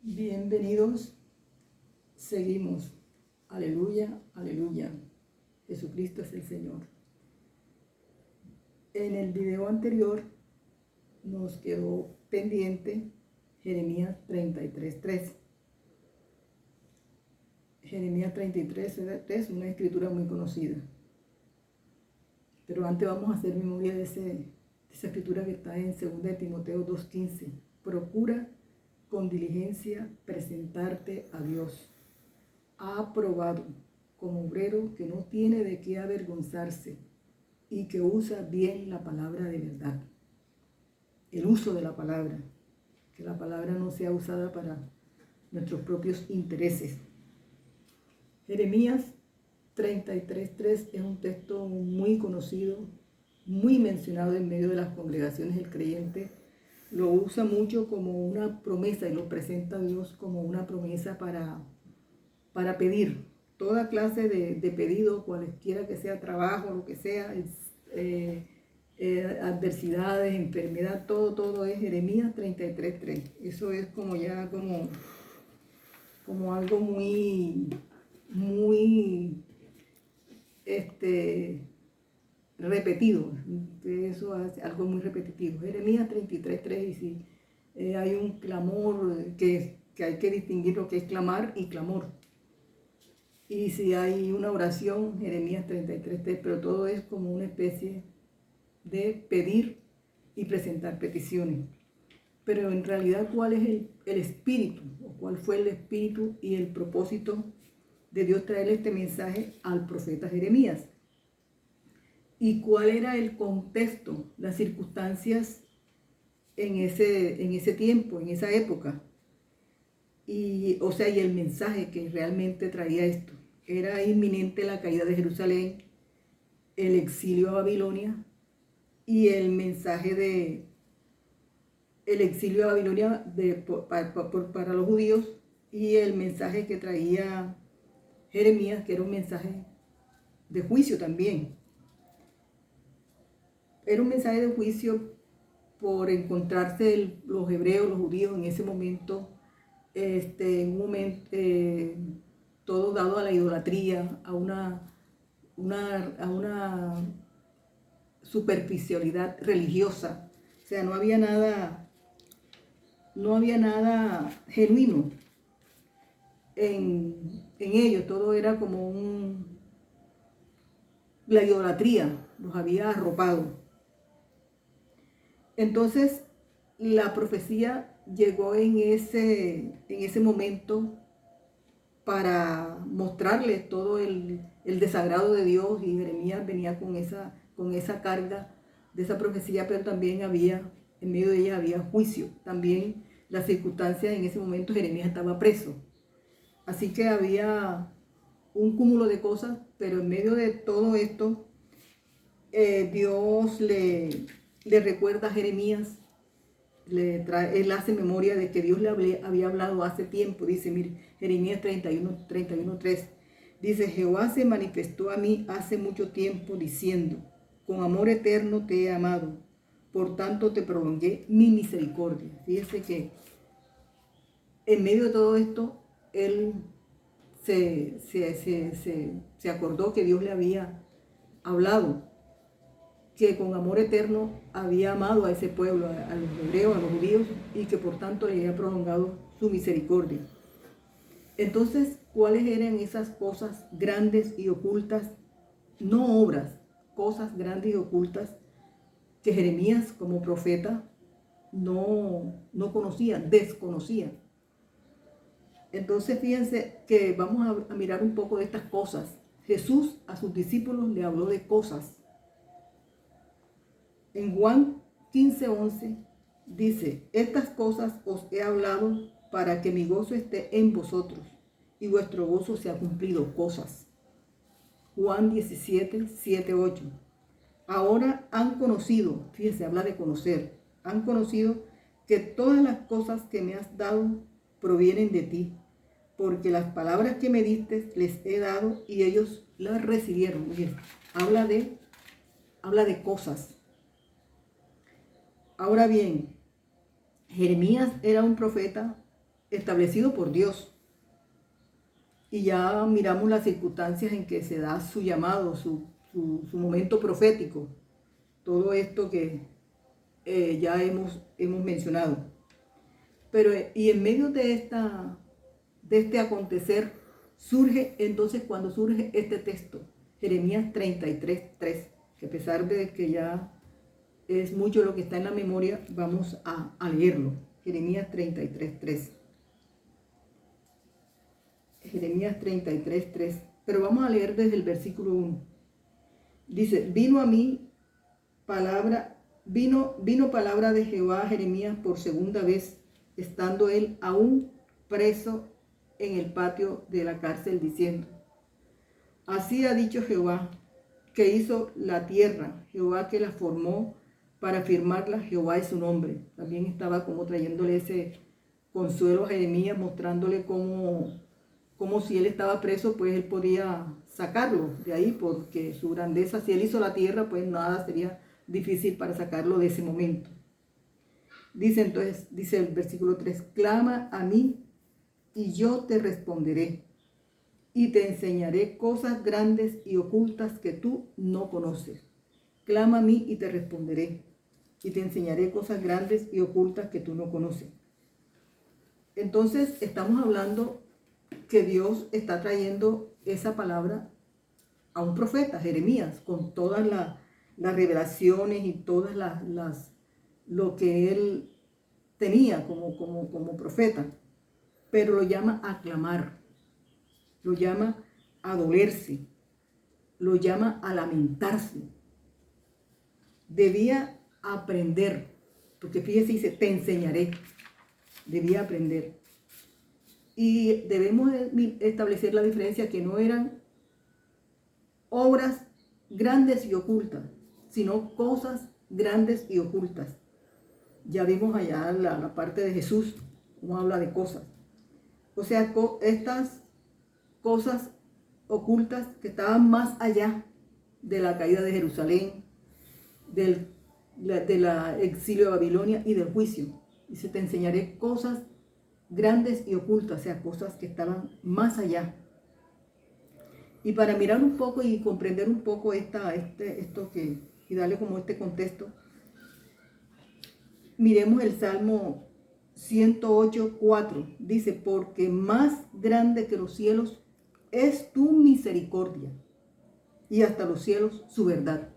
Bienvenidos, seguimos. Aleluya, aleluya. Jesucristo es el Señor. En el video anterior nos quedó pendiente Jeremías 33:3. Jeremías 33:3 es una escritura muy conocida. Pero antes vamos a hacer memoria de esa escritura que está en 2 Timoteo 2:15. Procura con diligencia presentarte a Dios, aprobado, como obrero que no tiene de qué avergonzarse y que usa bien la palabra de verdad. El uso de la palabra, que la palabra no sea usada para nuestros propios intereses. Jeremías 33:3 es un texto muy conocido, muy mencionado en medio de las congregaciones del creyente. Lo usa mucho como una promesa y lo presenta a Dios como una promesa para pedir. Toda clase de pedido, cualquiera que sea trabajo, lo que sea, adversidades, enfermedad, todo es Jeremías 33:3. Eso es como ya como algo muy repetido. Eso es algo muy repetitivo. Jeremías 33:3, y si hay un clamor que hay que distinguir lo que es clamar y clamor. Y si hay una oración, Jeremías 33:3, pero todo es como una especie de pedir y presentar peticiones. Pero en realidad, ¿cuál es el espíritu? ¿O cuál fue el espíritu y el propósito de Dios traer este mensaje al profeta Jeremías? ¿Y cuál era el contexto, las circunstancias en ese tiempo, en esa época? Y el mensaje que realmente traía esto. Era inminente la caída de Jerusalén, el exilio a Babilonia y el mensaje de el exilio a Babilonia para los judíos, y el mensaje que traía Jeremías, que era un mensaje de juicio también. Era un mensaje de juicio por encontrarse los hebreos, los judíos en ese momento, en un momento todo dado a la idolatría, a una superficialidad religiosa. O sea, no había nada genuino en ellos. Todo era como la idolatría los había arropado. Entonces, la profecía llegó en ese momento para mostrarles todo el desagrado de Dios, y Jeremías venía con esa carga de esa profecía, pero también en medio de ella había juicio. También las circunstancias en ese momento, Jeremías estaba preso. Así que había un cúmulo de cosas, pero en medio de todo esto, Dios le recuerda a Jeremías, él hace memoria de que Dios le había hablado hace tiempo. Dice, mire, Jeremías 31:3, dice: Jehová se manifestó a mí hace mucho tiempo diciendo, con amor eterno te he amado, por tanto te prolongué mi misericordia. Fíjese que en medio de todo esto, él se acordó que Dios le había hablado, que con amor eterno había amado a ese pueblo, a los hebreos, a los judíos, y que por tanto le había prolongado su misericordia. Entonces, ¿cuáles eran esas cosas grandes y ocultas? No obras, cosas grandes y ocultas que Jeremías como profeta no conocía, desconocía. Entonces, fíjense que vamos a mirar un poco de estas cosas. Jesús a sus discípulos le habló de cosas. En Juan 15:11 dice: estas cosas os he hablado para que mi gozo esté en vosotros y vuestro gozo sea cumplido. Cosas. Juan 17:7-8. Ahora han conocido, fíjense, habla de conocer, han conocido que todas las cosas que me has dado provienen de ti, porque las palabras que me diste les he dado y ellos las recibieron. Miren, habla de cosas. Ahora bien, Jeremías era un profeta establecido por Dios. Y ya miramos las circunstancias en que se da su llamado, su momento profético. Todo esto que ya hemos mencionado. Pero, y en medio de este acontecer, cuando surge este texto, Jeremías 33:3, que a pesar de que ya es mucho lo que está en la memoria, vamos a leerlo. Jeremías 33:3. Jeremías 33:3. Pero vamos a leer desde el versículo 1. Dice, vino palabra de Jehová a Jeremías por segunda vez, estando él aún preso en el patio de la cárcel, diciendo, así ha dicho Jehová, que hizo la tierra, Jehová que la formó para firmarla, Jehová es su nombre. También estaba como trayéndole ese consuelo a Jeremías, mostrándole cómo si él estaba preso, pues él podía sacarlo de ahí, porque su grandeza, si él hizo la tierra, pues nada sería difícil para sacarlo de ese momento. Dice el versículo 3, clama a mí y yo te responderé y te enseñaré cosas grandes y ocultas que tú no conoces. Clama a mí y te responderé y te enseñaré cosas grandes y ocultas que tú no conoces. Entonces estamos hablando que Dios está trayendo esa palabra a un profeta, Jeremías, con todas las revelaciones y todas lo que él tenía como profeta, pero lo llama a clamar, lo llama a dolerse, lo llama a lamentarse. Debía aprender, porque fíjese, dice, te enseñaré. Debía aprender. Y debemos establecer la diferencia, que no eran obras grandes y ocultas, sino cosas grandes y ocultas. Ya vimos allá la parte de Jesús, cómo habla de cosas. O sea, estas cosas ocultas que estaban más allá de la caída de Jerusalén, del exilio de Babilonia y del juicio. Dice, te enseñaré cosas grandes y ocultas, o sea, cosas que estaban más allá. Y para mirar un poco y comprender un poco y darle como este contexto, miremos el Salmo 108:4. Dice, porque más grande que los cielos es tu misericordia, y hasta los cielos su verdad.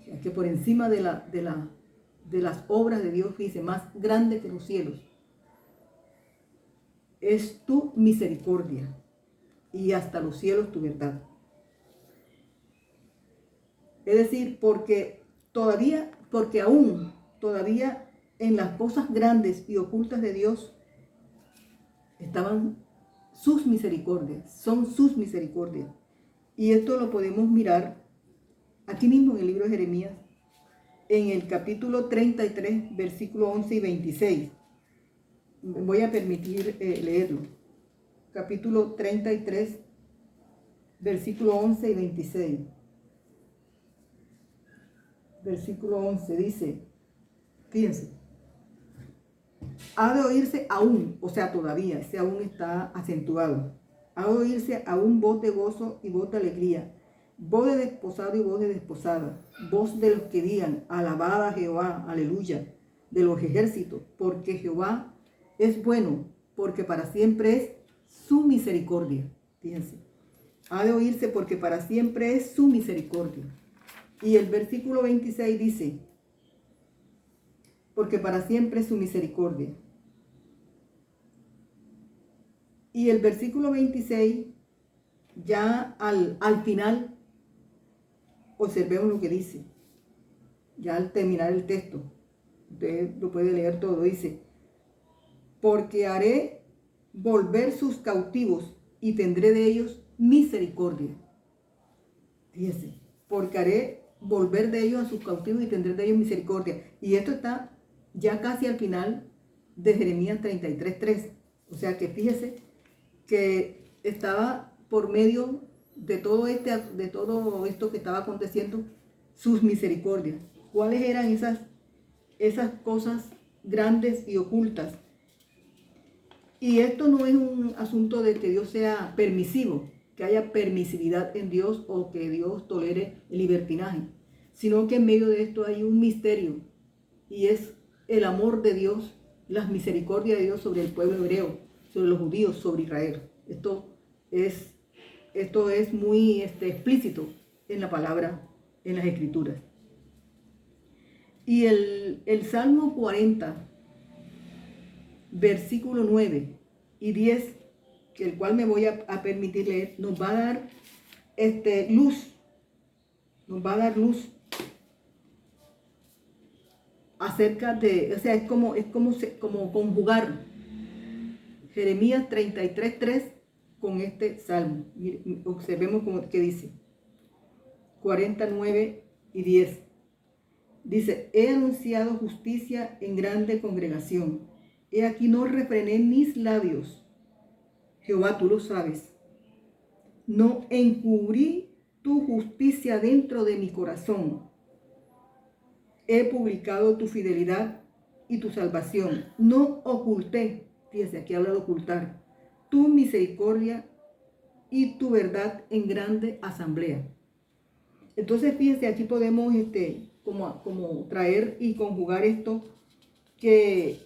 O sea, que por encima de las obras de Dios, dice, más grande que los cielos es tu misericordia, y hasta los cielos tu verdad. Es decir, porque aún todavía en las cosas grandes y ocultas de Dios estaban sus misericordias, son sus misericordias. Y esto lo podemos mirar aquí mismo en el libro de Jeremías, en el capítulo 33, versículo 11 y 26. Voy a permitir leerlo. Capítulo 33, versículo 11 y 26. Versículo 11 dice, fíjense, ha de oírse aún, o sea, todavía, ese aún está acentuado. Ha de oírse aún voz de gozo y voz de alegría, voz de desposado y voz de desposada, voz de los que digan, alabad a Jehová, aleluya, de los ejércitos, porque Jehová es bueno, porque para siempre es su misericordia. Fíjense, ha de oírse porque para siempre es su misericordia. Y el versículo 26 dice, porque para siempre es su misericordia. Y el versículo 26, ya al final, observemos lo que dice. Ya al terminar el texto, usted lo puede leer todo, dice, porque haré volver sus cautivos y tendré de ellos misericordia. Fíjese, porque haré volver de ellos a sus cautivos y tendré de ellos misericordia. Y esto está ya casi al final de Jeremías 33:3. O sea que fíjese que estaba por medio de todo esto que estaba aconteciendo, sus misericordias. ¿Cuáles eran esas cosas grandes y ocultas? Y esto no es un asunto de que Dios sea permisivo, que haya permisividad en Dios o que Dios tolere el libertinaje, sino que en medio de esto hay un misterio y es el amor de Dios, las misericordias de Dios sobre el pueblo hebreo, sobre los judíos, sobre Israel. Esto es muy explícito en la palabra, en las escrituras. Y el Salmo 40, versículo 9 y 10, que el cual me voy a permitir leer, nos va a dar luz, nos va a dar luz acerca de, o sea, es como conjugar Jeremías 33:3 con este salmo. Observemos como que dice 49 y 10. Dice: he anunciado justicia en grande congregación. He aquí no refrené mis labios. Jehová, tú lo sabes. No encubrí tu justicia dentro de mi corazón. He publicado tu fidelidad y tu salvación. No oculté, fíjense, aquí habla de ocultar, tu misericordia y tu verdad en grande asamblea. Entonces, fíjense, aquí podemos como traer y conjugar esto que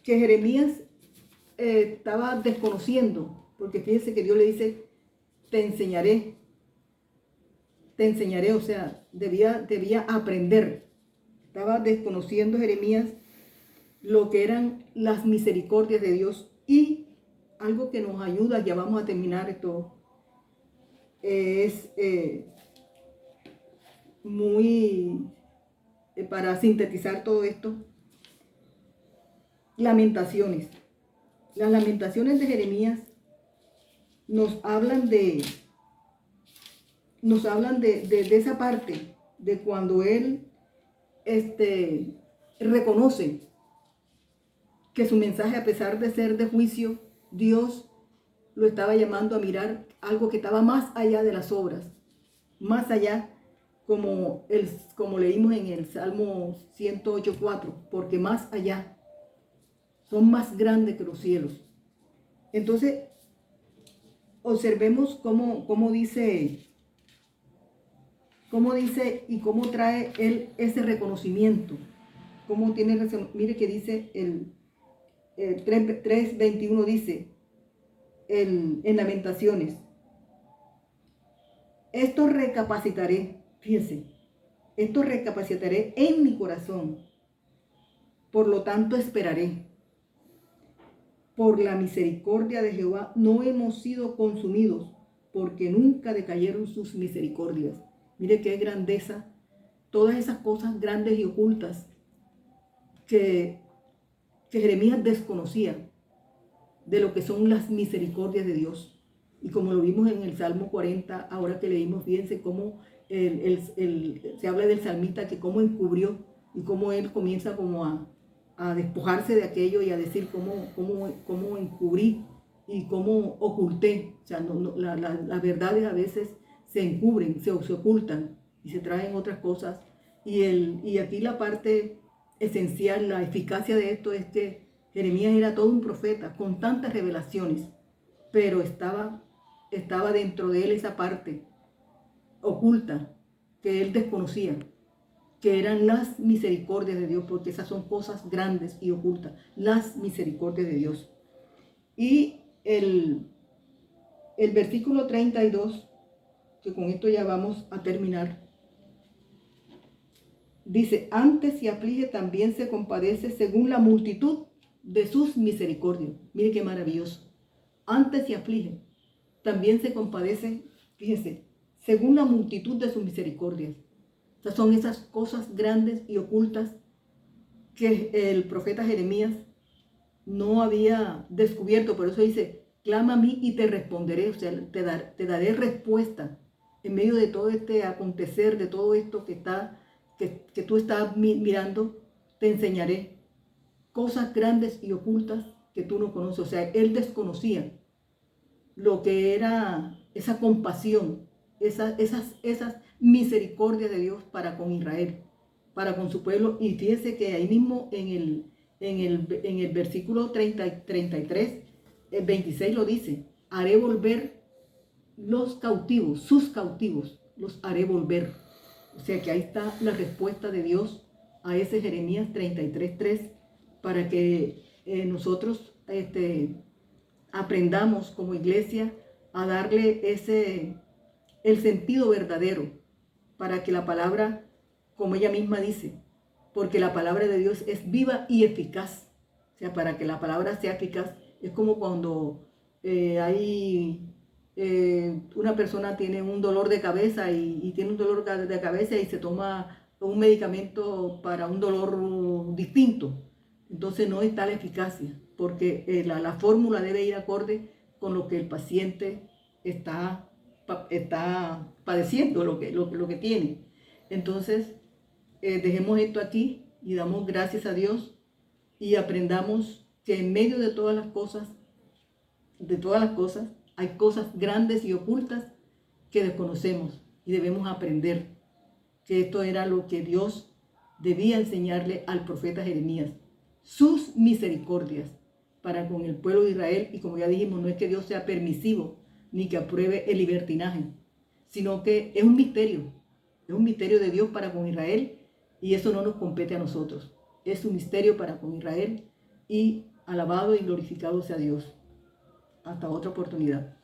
Jeremías estaba desconociendo, porque fíjense que Dios le dice: te enseñaré, o sea, debía aprender. Estaba desconociendo Jeremías lo que eran las misericordias de Dios. Y algo que nos ayuda, ya vamos a terminar esto, es para sintetizar todo esto, Lamentaciones. Las Lamentaciones de Jeremías nos hablan de esa parte de cuando él reconoce que su mensaje, a pesar de ser de juicio, Dios lo estaba llamando a mirar algo que estaba más allá de las obras, más allá, como leímos en el Salmo 108:4, porque más allá son más grandes que los cielos. Entonces, observemos cómo dice y cómo trae él ese reconocimiento. Mire que dice el 3:21, dice en Lamentaciones: esto recapacitaré, fíjense, esto recapacitaré en mi corazón, por lo tanto esperaré. Por la misericordia de Jehová no hemos sido consumidos, porque nunca decayeron sus misericordias. Mire qué grandeza, todas esas cosas grandes y ocultas que Jeremías desconocía de lo que son las misericordias de Dios. Y como lo vimos en el Salmo 40, ahora que leímos, fíjense cómo se habla del salmista, que cómo encubrió y cómo él comienza como a despojarse de aquello y a decir cómo encubrí y cómo oculté. O sea, las verdades a veces se encubren, se ocultan y se traen otras cosas. Y aquí la parte esencial, la eficacia de esto es que Jeremías era todo un profeta con tantas revelaciones, pero estaba dentro de él esa parte oculta que él desconocía, que eran las misericordias de Dios, porque esas son cosas grandes y ocultas, las misericordias de Dios. Y el versículo 32, que con esto ya vamos a terminar, dice: antes se aflige, también se compadece según la multitud de sus misericordias. Mire qué maravilloso. Antes se aflige, también se compadece, fíjese, según la multitud de sus misericordias. O sea, son esas cosas grandes y ocultas que el profeta Jeremías no había descubierto. Por eso dice: clama a mí y te responderé. O sea, te daré respuesta en medio de todo este acontecer, de todo esto que tú estás mirando. Te enseñaré cosas grandes y ocultas que tú no conoces. O sea, él desconocía lo que era esa compasión, esas misericordias de Dios para con Israel, para con su pueblo. Y fíjense que ahí mismo en en el versículo 33, el 26 lo dice, haré volver los cautivos, sus cautivos, los haré volver. O sea que ahí está la respuesta de Dios a ese Jeremías 33:3 para que nosotros aprendamos como iglesia a darle el sentido verdadero para que la palabra, como ella misma dice, porque la palabra de Dios es viva y eficaz. O sea, para que la palabra sea eficaz, es como cuando una persona tiene un dolor de cabeza y tiene un dolor de cabeza y se toma un medicamento para un dolor distinto. Entonces no está la eficacia, porque la fórmula debe ir acorde con lo que el paciente está padeciendo, lo que tiene. Entonces, dejemos esto aquí y damos gracias a Dios y aprendamos que en medio de todas las cosas, hay cosas grandes y ocultas que desconocemos y debemos aprender que esto era lo que Dios debía enseñarle al profeta Jeremías, sus misericordias para con el pueblo de Israel. Y como ya dijimos, no es que Dios sea permisivo ni que apruebe el libertinaje, sino que es un misterio de Dios para con Israel y eso no nos compete a nosotros. Es un misterio para con Israel y alabado y glorificado sea Dios. Hasta otra oportunidad.